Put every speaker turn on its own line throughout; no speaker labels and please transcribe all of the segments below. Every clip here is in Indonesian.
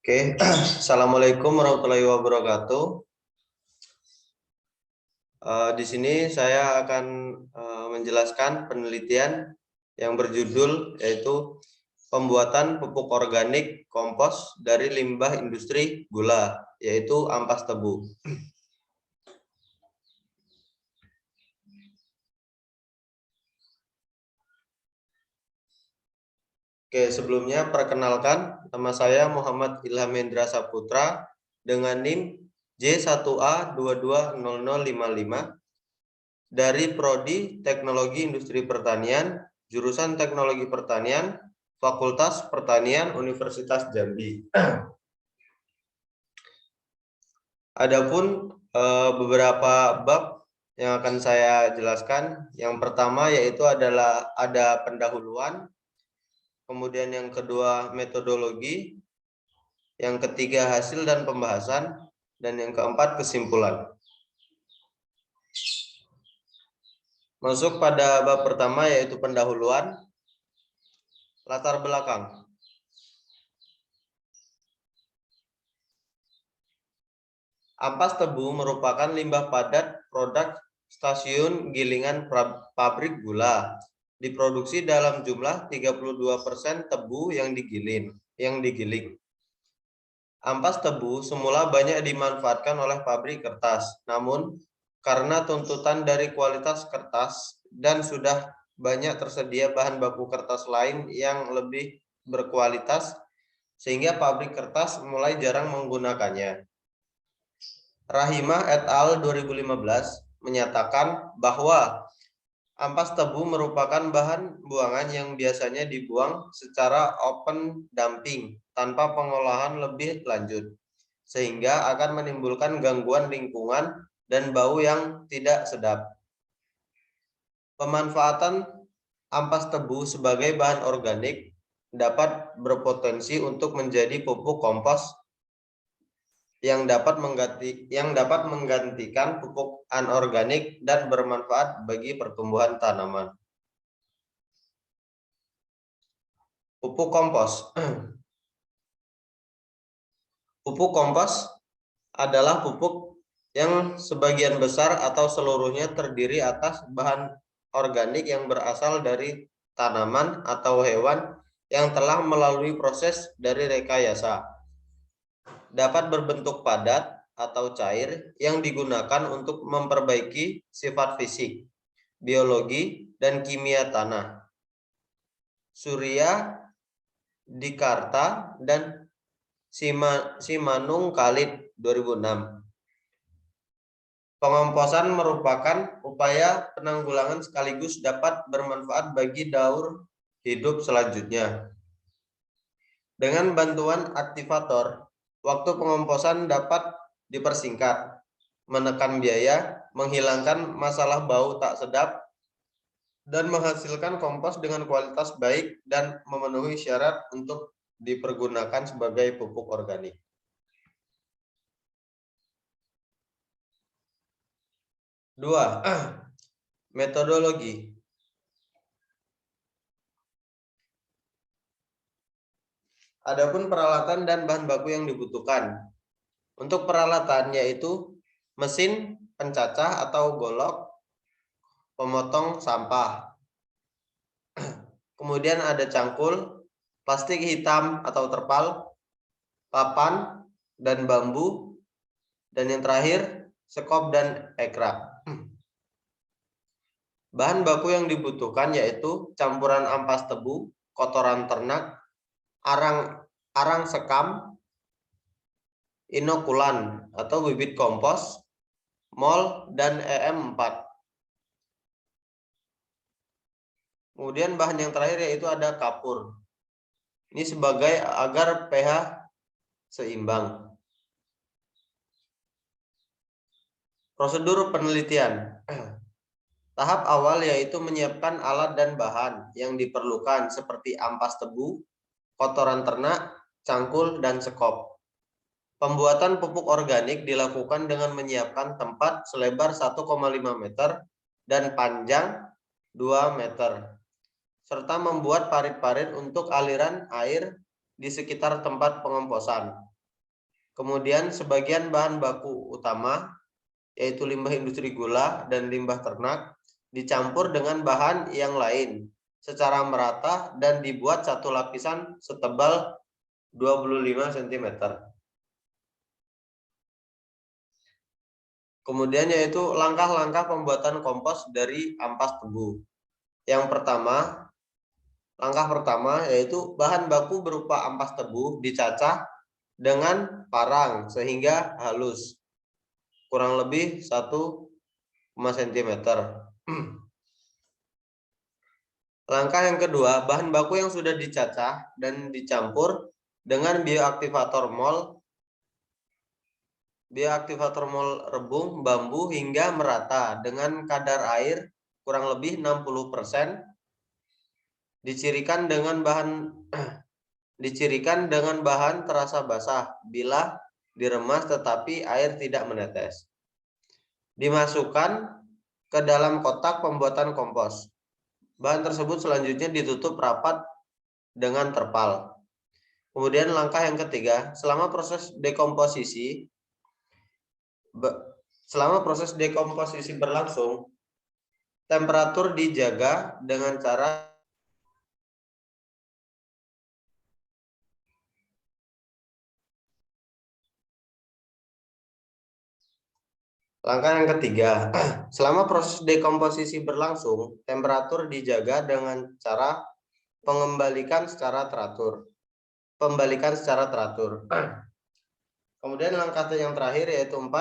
Oke, Assalamualaikum warahmatullahi wabarakatuh. Di sini saya akan menjelaskan penelitian yang berjudul yaitu pembuatan pupuk organik kompos dari limbah industri gula, yaitu ampas tebu. Oke, sebelumnya perkenalkan, nama saya Muhammad Ilham Hendra Saputra dengan NIM J1A220055 dari Prodi Teknologi Industri Pertanian, jurusan Teknologi Pertanian, Fakultas Pertanian Universitas Jambi. Adapun beberapa bab yang akan saya jelaskan, yang pertama yaitu adalah ada pendahuluan, kemudian yang kedua metodologi, yang ketiga hasil dan pembahasan, dan yang keempat kesimpulan. Masuk pada bab pertama yaitu pendahuluan. Latar belakang. Ampas tebu merupakan limbah padat produk stasiun gilingan pabrik gula. Diproduksi dalam jumlah 32% tebu yang digiling. Ampas tebu semula banyak dimanfaatkan oleh pabrik kertas. Namun, karena tuntutan dari kualitas kertas dan sudah banyak tersedia bahan baku kertas lain yang lebih berkualitas, sehingga pabrik kertas mulai jarang menggunakannya. Rahimah et al. 2015 menyatakan bahwa ampas tebu merupakan bahan buangan yang biasanya dibuang secara open dumping tanpa pengolahan lebih lanjut, sehingga akan menimbulkan gangguan lingkungan dan bau yang tidak sedap. Pemanfaatan ampas tebu sebagai bahan organik dapat berpotensi untuk menjadi pupuk kompos yang dapat menggantikan pupuk anorganik dan bermanfaat bagi pertumbuhan tanaman. Pupuk kompos. Pupuk kompos adalah pupuk yang sebagian besar atau seluruhnya terdiri atas bahan organik yang berasal dari tanaman atau hewan yang telah melalui proses dari rekayasa. Dapat berbentuk padat atau cair yang digunakan untuk memperbaiki sifat fisik, biologi, dan kimia tanah. Surya Dikarta dan Simanung Khalid 2006. Pengomposan merupakan upaya penanggulangan sekaligus dapat bermanfaat bagi daur hidup selanjutnya. Dengan bantuan aktivator, waktu pengomposan dapat dipersingkat, menekan biaya, menghilangkan masalah bau tak sedap, dan menghasilkan kompos dengan kualitas baik dan memenuhi syarat untuk dipergunakan sebagai pupuk organik. Dua, metodologi. Adapun peralatan dan bahan baku yang dibutuhkan. Untuk peralatan yaitu mesin pencacah atau golok, pemotong sampah. Kemudian ada cangkul, plastik hitam atau terpal, papan dan bambu, dan yang terakhir sekop dan ekrak. Bahan baku yang dibutuhkan yaitu campuran ampas tebu, kotoran ternak, arang sekam, inokulan atau bibit kompos, mol, dan EM4. Kemudian bahan yang terakhir yaitu ada kapur. Ini sebagai agar pH seimbang. Prosedur penelitian. Tahap awal yaitu menyiapkan alat dan bahan yang diperlukan seperti ampas tebu, kotoran ternak, cangkul, dan sekop. Pembuatan pupuk organik dilakukan dengan menyiapkan tempat selebar 1,5 meter dan panjang 2 meter, serta membuat parit-parit untuk aliran air di sekitar tempat pengomposan. Kemudian sebagian bahan baku utama, yaitu limbah industri gula dan limbah ternak, dicampur dengan bahan yang lain secara merata dan dibuat satu lapisan setebal 25 cm. Kemudian yaitu langkah-langkah pembuatan kompos dari ampas tebu. Langkah pertama yaitu bahan baku berupa ampas tebu dicacah dengan parang sehingga halus, kurang lebih 1 cm. Langkah yang kedua, bahan baku yang sudah dicacah dan dicampur dengan bioaktivator mol rebung bambu hingga merata dengan kadar air kurang lebih 60%. Dicirikan dengan bahan terasa basah bila diremas tetapi air tidak menetes. Dimasukkan ke dalam kotak pembuatan kompos. Bahan tersebut selanjutnya ditutup rapat dengan terpal. Kemudian langkah yang ketiga, selama proses dekomposisi berlangsung, temperatur dijaga dengan cara Langkah yang ketiga, selama proses dekomposisi berlangsung, temperatur dijaga dengan cara pembalikan secara teratur. Kemudian langkah yang terakhir yaitu 4,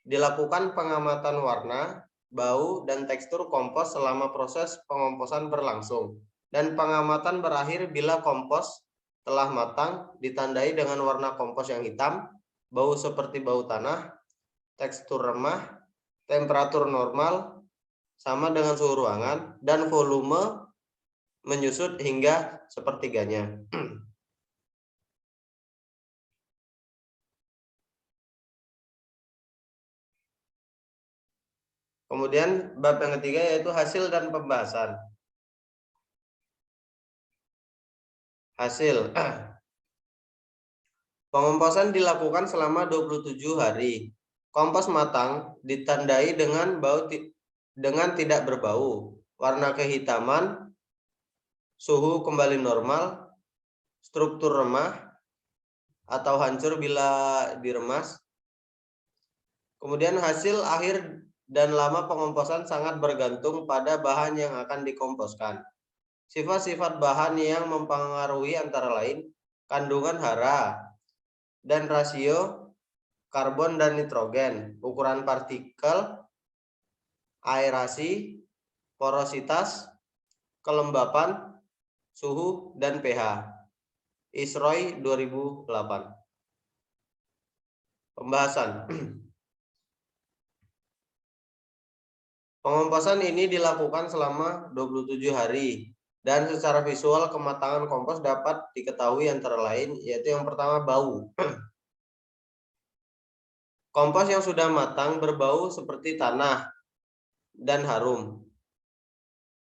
dilakukan pengamatan warna, bau, dan tekstur kompos selama proses pengomposan berlangsung. Dan pengamatan berakhir bila kompos telah matang, ditandai dengan warna kompos yang hitam, bau seperti bau tanah, tekstur remah, temperatur normal sama dengan suhu ruangan, dan volume menyusut hingga sepertiganya. Kemudian bab yang ketiga yaitu hasil dan pembahasan. Hasil. Pengomposan dilakukan selama 27 hari. Kompos matang ditandai dengan tidak berbau, warna kehitaman, suhu kembali normal, struktur remah atau hancur bila diremas. Kemudian hasil akhir dan lama pengomposan sangat bergantung pada bahan yang akan dikomposkan. Sifat-sifat bahan yang mempengaruhi antara lain kandungan hara dan rasio karbon dan nitrogen, ukuran partikel, aerasi, porositas, kelembapan, suhu, dan pH. ISROI 2008. Pembahasan. Pengomposan ini dilakukan selama 27 hari dan secara visual kematangan kompos dapat diketahui antara lain yaitu yang pertama bau. Kompos yang sudah matang berbau seperti tanah dan harum.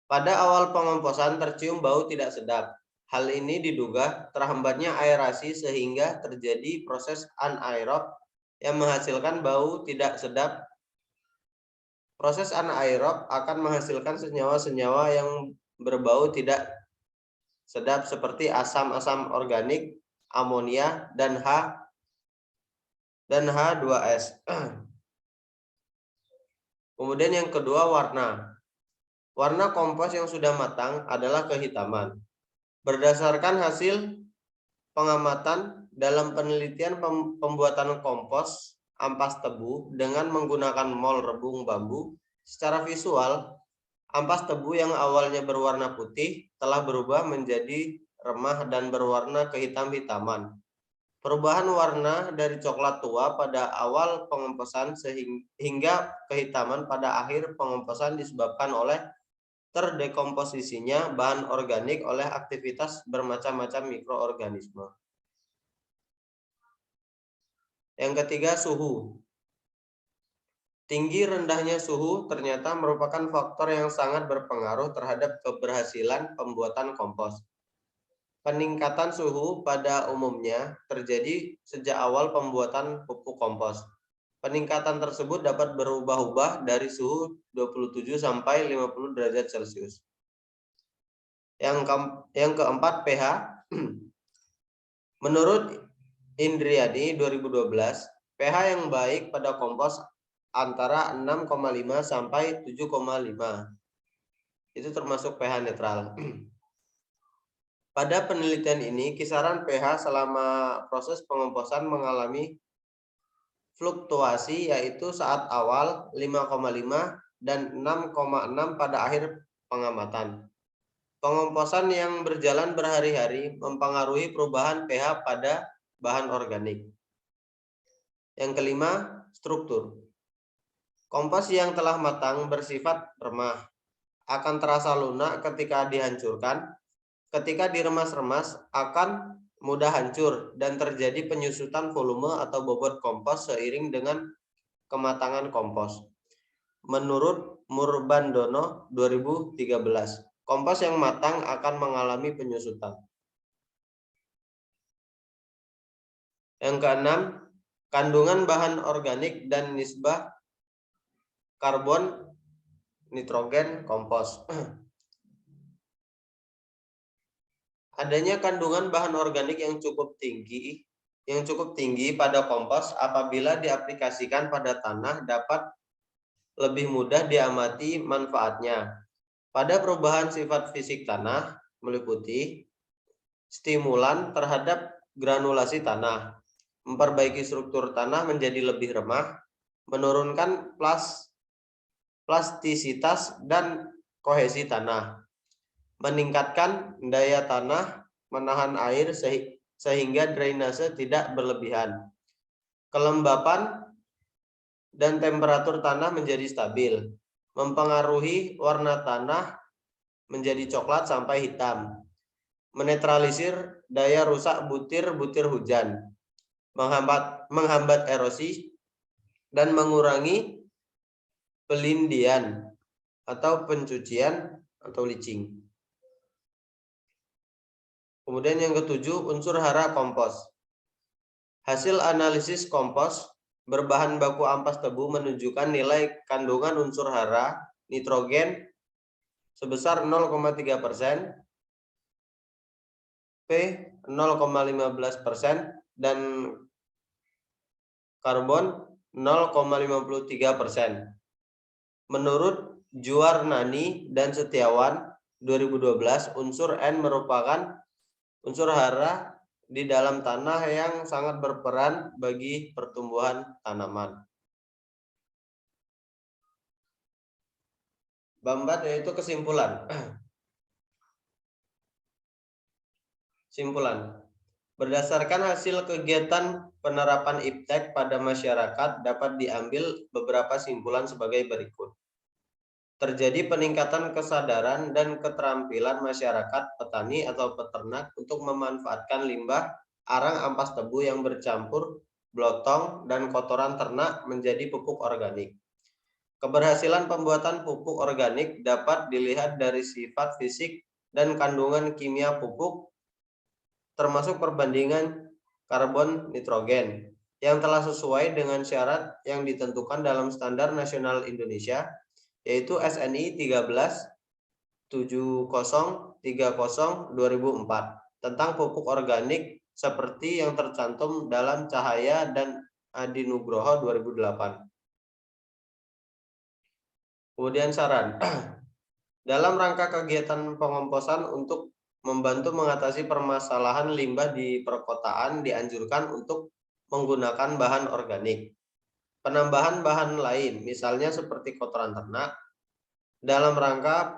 Pada awal pengomposan tercium bau tidak sedap. Hal ini diduga terhambatnya aerasi sehingga terjadi proses anaerob yang menghasilkan bau tidak sedap. Proses anaerob akan menghasilkan senyawa-senyawa yang berbau tidak sedap seperti asam-asam organik, amonia, dan H2S. Kemudian yang kedua warna. Warna kompos yang sudah matang adalah kehitaman. Berdasarkan hasil pengamatan dalam penelitian pembuatan kompos ampas tebu dengan menggunakan mol rebung bambu, secara visual ampas tebu yang awalnya berwarna putih telah berubah menjadi remah dan berwarna kehitam-hitaman. Perubahan warna dari coklat tua pada awal pengomposan hingga kehitaman pada akhir pengomposan disebabkan oleh terdekomposisinya bahan organik oleh aktivitas bermacam-macam mikroorganisme. Yang ketiga, suhu. Tinggi rendahnya suhu ternyata merupakan faktor yang sangat berpengaruh terhadap keberhasilan pembuatan kompos. Peningkatan suhu pada umumnya terjadi sejak awal pembuatan pupuk kompos. Peningkatan tersebut dapat berubah-ubah dari suhu 27 sampai 50 derajat Celcius. Yang keempat, pH. Menurut Indriani 2012, pH yang baik pada kompos antara 6,5 sampai 7,5. Itu termasuk pH netral. Pada penelitian ini, kisaran pH selama proses pengomposan mengalami fluktuasi, yaitu saat awal 5,5 dan 6,6 pada akhir pengamatan. Pengomposan yang berjalan berhari-hari mempengaruhi perubahan pH pada bahan organik. Yang kelima, struktur. Kompos yang telah matang bersifat remah, akan terasa lunak ketika dihancurkan. Ketika diremas-remas akan mudah hancur dan terjadi penyusutan volume atau bobot kompos seiring dengan kematangan kompos. Menurut Murbandono 2013, kompos yang matang akan mengalami penyusutan. Yang keenam, kandungan bahan organik dan nisbah karbon nitrogen kompos. Adanya kandungan bahan organik yang cukup tinggi pada kompos apabila diaplikasikan pada tanah dapat lebih mudah diamati manfaatnya. Pada perubahan sifat fisik tanah meliputi stimulan terhadap granulasi tanah, memperbaiki struktur tanah menjadi lebih remah, menurunkan plastisitas dan kohesi tanah, meningkatkan daya tanah menahan air sehingga drainase tidak berlebihan. Kelembapan dan temperatur tanah menjadi stabil, mempengaruhi warna tanah menjadi coklat sampai hitam, menetralisir daya rusak butir-butir hujan, menghambat erosi, dan mengurangi pelindian atau pencucian atau leaching. Kemudian yang ketujuh, unsur hara kompos. Hasil analisis kompos berbahan baku ampas tebu menunjukkan nilai kandungan unsur hara nitrogen sebesar 0,3%, P 0,15%, dan karbon 0,53%. Menurut Juarnani dan Setiawan 2012, unsur N merupakan unsur hara di dalam tanah yang sangat berperan bagi pertumbuhan tanaman. Bambat yaitu kesimpulan. Simpulan. Berdasarkan hasil kegiatan penerapan IPTEK pada masyarakat dapat diambil beberapa simpulan sebagai berikut. Terjadi peningkatan kesadaran dan keterampilan masyarakat petani atau peternak untuk memanfaatkan limbah arang ampas tebu yang bercampur blotong dan kotoran ternak menjadi pupuk organik. Keberhasilan pembuatan pupuk organik dapat dilihat dari sifat fisik dan kandungan kimia pupuk, termasuk perbandingan karbon nitrogen yang telah sesuai dengan syarat yang ditentukan dalam Standar Nasional Indonesia, yaitu SNI 13-7030-2004 tentang pupuk organik seperti yang tercantum dalam Cahaya dan Adi Nugroho 2008. Kemudian saran. Dalam rangka kegiatan pengomposan untuk membantu mengatasi permasalahan limbah di perkotaan dianjurkan untuk menggunakan bahan organik. Penambahan bahan lain, misalnya seperti kotoran ternak, dalam rangka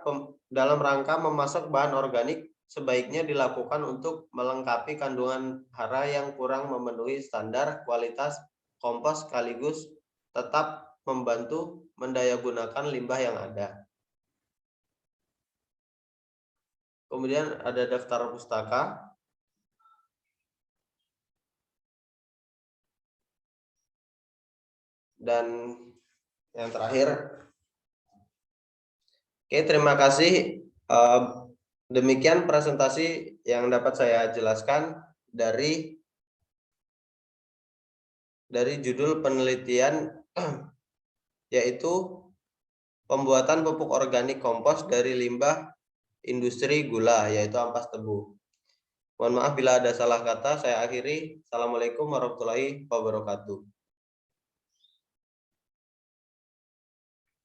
memasok bahan organik sebaiknya dilakukan untuk melengkapi kandungan hara yang kurang memenuhi standar kualitas kompos sekaligus tetap membantu mendayagunakan limbah yang ada. Kemudian ada daftar pustaka. Dan yang terakhir, oke, terima kasih Demikian presentasi yang dapat saya jelaskan dari judul penelitian yaitu pembuatan pupuk organik kompos dari limbah industri gula, yaitu ampas tebu. Mohon maaf bila ada salah kata, saya akhiri. Assalamualaikum warahmatullahi wabarakatuh.